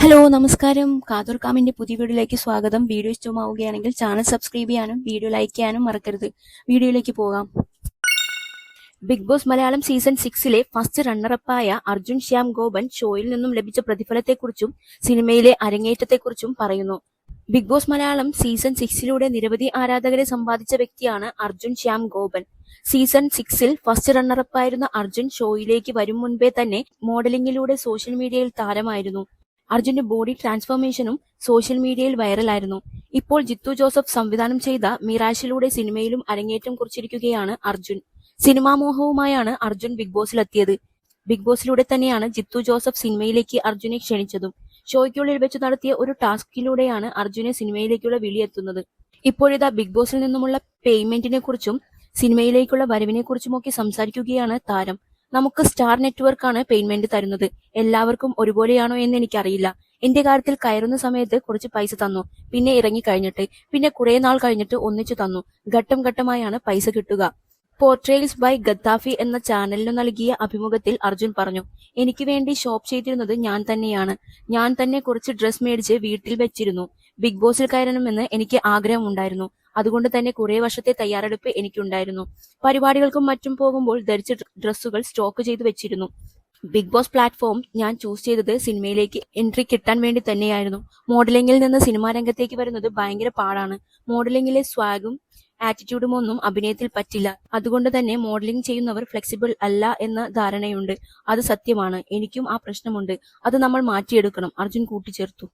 Hello നമസ്കാരം. കാതോർ കാമിന്റെ പുതിയ വീഡിയോയിലേക്ക് സ്വാഗതം. വീഡിയോ ഇഷ്ടമാവുകയാണെങ്കിൽ ചാനൽ സബ്സ്ക്രൈബ് ചെയ്യാനും വീഡിയോ ലൈക്ക് ചെയ്യാനും മറക്കരുത്. വീഡിയോയിലേക്ക് പോകാം. Bigg Boss Malayalam season 6 first റണ്ണറപ്പായ അർജുൻ ശ്യാം ഗോപൻ ഷോയിൽ നിന്നും ലഭിച്ച പ്രതിഫലത്തെക്കുറിച്ചും സിനിമയിലെ അരങ്ങേറ്റത്തെക്കുറിച്ചും പറയുന്നു. ബിഗ് ബോസ് മലയാളം സീസൺ 6 നിരവധി ആരാധകരെ സമ്പാദിച്ച വ്യക്തിയാണ് അർജുൻ ശ്യാം ഗോപൻ. സീസൺ 6 ഫസ്റ്റ് റണ്ണറപ്പായിരുന്ന അർജുൻ ഷോയിലേക്ക് വരും മുൻപേ തന്നെ മോഡലിംഗിലൂടെ സോഷ്യൽ മീഡിയയിൽ താരമായിരുന്നു. അർജുന്റെ ബോഡി ട്രാൻസ്ഫോർമേഷനും സോഷ്യൽ മീഡിയയിൽ വൈറലായിരുന്നു. ഇപ്പോൾ ജിത്തു ജോസഫ് സംവിധാനം ചെയ്ത മിറാഷിലൂടെ സിനിമയിലും അരങ്ങേറ്റം കുറിച്ചിരിക്കുകയാണ് അർജുൻ. സിനിമാ മോഹവുമായാണ് അർജുൻ ബിഗ് ബോസിലെത്തിയത്. ബിഗ് ബോസിലൂടെ തന്നെയാണ് ജിത്തു ജോസഫ് സിനിമയിലേക്ക് അർജുനെ ക്ഷണിച്ചതും. ഷോയ്ക്കുള്ളിൽ വെച്ച് നടത്തിയ ഒരു ടാസ്കിലൂടെയാണ് അർജുനെ സിനിമയിലേക്കുള്ള വിളിയെത്തുന്നത്. ഇപ്പോഴിതാ ബിഗ് ബോസിൽ നിന്നുമുള്ള പേയ്മെന്റിനെ കുറിച്ചും സിനിമയിലേക്കുള്ള വരവിനെ കുറിച്ചുമൊക്കെ സംസാരിക്കുകയാണ് താരം. നമുക്ക് സ്റ്റാർ നെറ്റ്വർക്കാണ് പേയ്മെന്റ് തരുന്നത്. എല്ലാവർക്കും ഒരുപോലെയാണോ എന്ന് എനിക്കറിയില്ല. എന്റെ കാര്യത്തിൽ കയറുന്ന സമയത്ത് കുറച്ച് പൈസ തന്നു, പിന്നെ ഇറങ്ങി കഴിഞ്ഞിട്ട്, പിന്നെ കുറെ നാൾ കഴിഞ്ഞിട്ട് ഒന്നിച്ചു തന്നു. ഘട്ടം ഘട്ടമായാണ് പൈസ കിട്ടുക. പോർട്രേൽസ് ബൈ ഗദ്ദാഫി എന്ന ചാനലിനു നൽകിയ അഭിമുഖത്തിൽ അർജുൻ പറഞ്ഞു, എനിക്ക് വേണ്ടി ഷോപ്പ് ചെയ്തിരുന്നത് ഞാൻ തന്നെയാണ്. ഞാൻ തന്നെ കുറച്ച് ഡ്രസ് മേടിച്ച് വീട്ടിൽ വെച്ചിരുന്നു. ബിഗ് ബോസിൽ കയറണമെന്ന് എനിക്ക് ആഗ്രഹമുണ്ടായിരുന്നു. അതുകൊണ്ട് തന്നെ കുറെ വർഷത്തെ തയ്യാറെടുപ്പ് എനിക്കുണ്ടായിരുന്നു. പരിപാടികൾക്കും മറ്റും പോകുമ്പോൾ ധരിച്ച ഡ്രസ്സുകൾ സ്റ്റോക്ക് ചെയ്തു വെച്ചിരുന്നു. ബിഗ് ബോസ് പ്ലാറ്റ്ഫോം ഞാൻ ചൂസ് ചെയ്തത് സിനിമയിലേക്ക് എൻട്രി കിട്ടാൻ വേണ്ടി തന്നെയായിരുന്നു. മോഡലിംഗിൽ നിന്ന് സിനിമാ രംഗത്തേക്ക് വരുന്നത് ഭയങ്കര പാടാണ്. മോഡലിംഗിലെ സ്വാഗും ആറ്റിറ്റ്യൂഡും ഒന്നും അഭിനയത്തിൽ പറ്റില്ല. അതുകൊണ്ട് തന്നെ മോഡലിംഗ് ചെയ്യുന്നവർ ഫ്ലെക്സിബിൾ അല്ല എന്ന ധാരണയുണ്ട്. അത് സത്യമാണ്. എനിക്കും ആ പ്രശ്നമുണ്ട്. അത് നമ്മൾ മാറ്റിയെടുക്കണം, അർജുൻ കൂട്ടിച്ചേർത്തു.